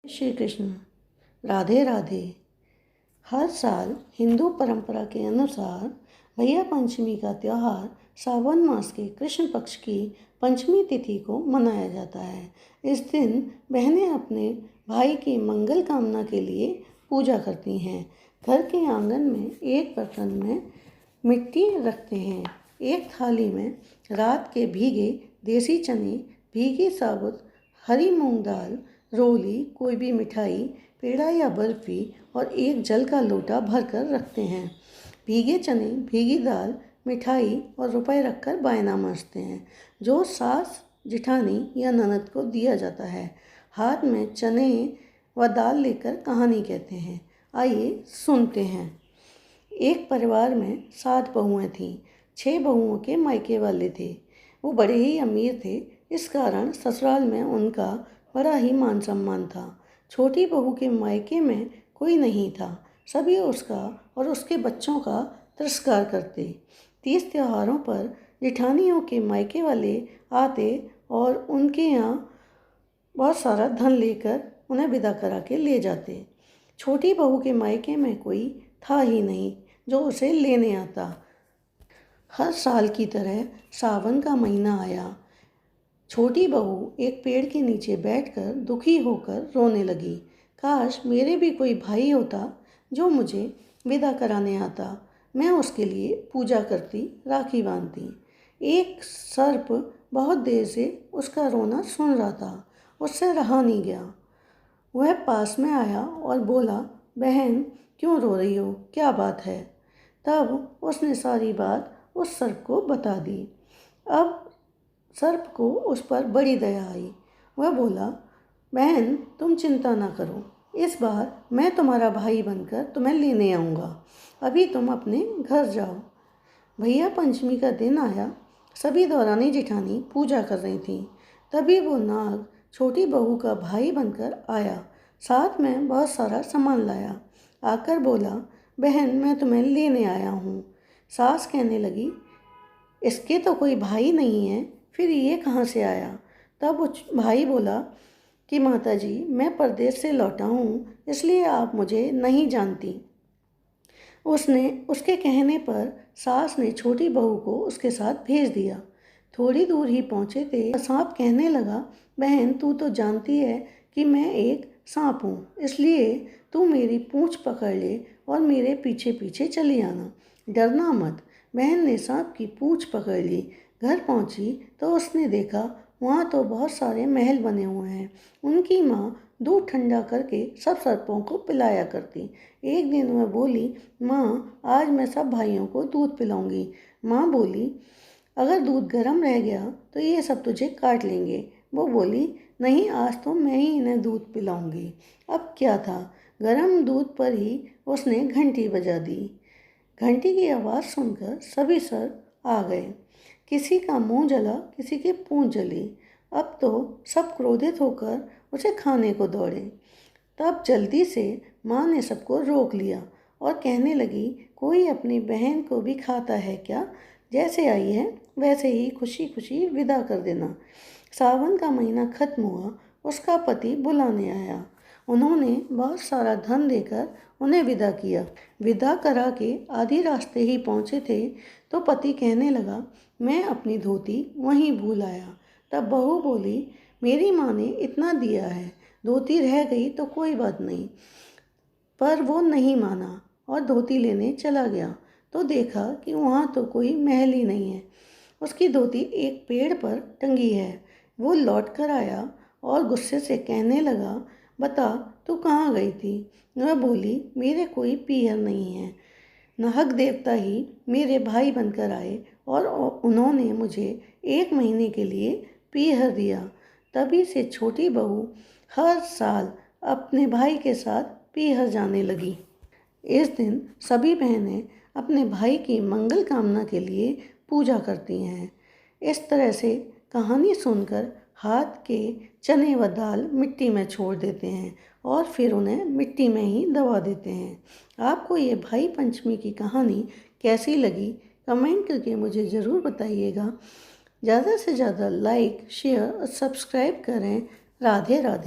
श्री कृष्ण। राधे राधे। हर साल हिंदू परंपरा के अनुसार भैया पंचमी का त्यौहार सावन मास के कृष्ण पक्ष की पंचमी तिथि को मनाया जाता है। इस दिन बहनें अपने भाई की मंगल कामना के लिए पूजा करती हैं। घर के आंगन में एक बर्तन में मिट्टी रखते हैं। एक थाली में रात के भीगे देसी चने, भीगी साबुत हरी मूंग दाल, रोली, कोई भी मिठाई, पेड़ा या बर्फ़ी और एक जल का लोटा भरकर रखते हैं। भीगे चने, भीगी दाल, मिठाई और रुपए रखकर बायना मांजते हैं, जो सास, जिठानी या ननद को दिया जाता है। हाथ में चने व दाल लेकर कहानी कहते हैं। आइए सुनते हैं। एक परिवार में 7 बहुएं थीं। 6 बहुओं के मायके वाले थे। वो बड़े ही अमीर थे। इस कारण ससुराल में उनका बड़ा ही मान सम्मान था। छोटी बहू के मायके में कोई नहीं था। सभी उसका और उसके बच्चों का तिरस्कार करते। 30 त्योहारों पर जेठानियों के मायके वाले आते और उनके यहाँ बहुत सारा धन लेकर उन्हें विदा करा के ले जाते। छोटी बहू के मायके में कोई था ही नहीं जो उसे लेने आता। हर साल की तरह सावन का महीना आया। छोटी बहू एक पेड़ के नीचे बैठकर दुखी होकर रोने लगी। काश मेरे भी कोई भाई होता जो मुझे विदा कराने आता। मैं उसके लिए पूजा करती, राखी बांधती। एक सर्प बहुत देर से उसका रोना सुन रहा था। उससे रहा नहीं गया। वह पास में आया और बोला, बहन क्यों रो रही हो, क्या बात है? तब उसने सारी बात उस सर्प को बता दी। अब सर्प को उस पर बड़ी दया आई। वह बोला, बहन तुम चिंता ना करो, इस बार मैं तुम्हारा भाई बनकर तुम्हें लेने आऊँगा। अभी तुम अपने घर जाओ। भैया पंचमी का दिन आया। सभी दौरानी जेठानी पूजा कर रही थीं। तभी वो नाग छोटी बहू का भाई बनकर आया। साथ में बहुत सारा सामान लाया। आकर बोला, बहन मैं तुम्हें लेने आया हूँ। सास कहने लगी, इसके तो कोई भाई नहीं है, फिर ये कहाँ से आया? तब वो भाई बोला कि माताजी मैं परदेश से लौटा हूँ, इसलिए आप मुझे नहीं जानती। उसके कहने पर सास ने छोटी बहू को उसके साथ भेज दिया। थोड़ी दूर ही पहुँचे थे, सांप कहने लगा, बहन तू तो जानती है कि मैं एक सांप हूँ, इसलिए तू मेरी पूँछ पकड़ ले और मेरे पीछे पीछे चली आना, डरना मत। बहन ने सांप की पूँछ पकड़ ली। घर पहुंची तो उसने देखा वहाँ तो बहुत सारे महल बने हुए हैं। उनकी माँ दूध ठंडा करके सब सर्पों को पिलाया करती। एक दिन वह बोली, माँ आज मैं सब भाइयों को दूध पिलाऊंगी। माँ बोली, अगर दूध गर्म रह गया तो ये सब तुझे काट लेंगे। वो बोली, नहीं आज तो मैं ही इन्हें दूध पिलाऊंगी। अब क्या था, गर्म दूध पर ही उसने घंटी बजा दी। घंटी की आवाज़ सुनकर सभी सर्प आ गए। किसी का मुंह जला, किसी की पूंछ जली। अब तो सब क्रोधित होकर उसे खाने को दौड़े। तब जल्दी से माँ ने सबको रोक लिया और कहने लगी, कोई अपनी बहन को भी खाता है क्या? जैसे आई है वैसे ही खुशी खुशी विदा कर देना। सावन का महीना खत्म हुआ। उसका पति बुलाने आया। उन्होंने बहुत सारा धन देकर उन्हें विदा किया। विदा करा के आधी रास्ते ही पहुँचे थे तो पति कहने लगा, मैं अपनी धोती वहीं भूल आया। तब बहू बोली, मेरी माँ ने इतना दिया है, धोती रह गई तो कोई बात नहीं। पर वो नहीं माना और धोती लेने चला गया तो देखा कि वहाँ तो कोई महल ही नहीं है। उसकी धोती एक पेड़ पर टंगी है। वो लौट कर आया और गुस्से से कहने लगा, बता तू कहाँ गई थी? वह बोली, मेरे कोई पीहर नहीं है। नाहक देवता ही मेरे भाई बनकर आए और उन्होंने मुझे 1 महीने के लिए पीहर दिया। तभी से छोटी बहू हर साल अपने भाई के साथ पीहर जाने लगी। इस दिन सभी बहनें अपने भाई की मंगल कामना के लिए पूजा करती हैं। इस तरह से कहानी सुनकर हाथ के चने व दाल मिट्टी में छोड़ देते हैं और फिर उन्हें मिट्टी में ही दबा देते हैं। आपको ये भाई पंचमी की कहानी कैसी लगी कमेंट करके मुझे ज़रूर बताइएगा। ज़्यादा से ज़्यादा लाइक, शेयर और सब्सक्राइब करें। राधे राधे।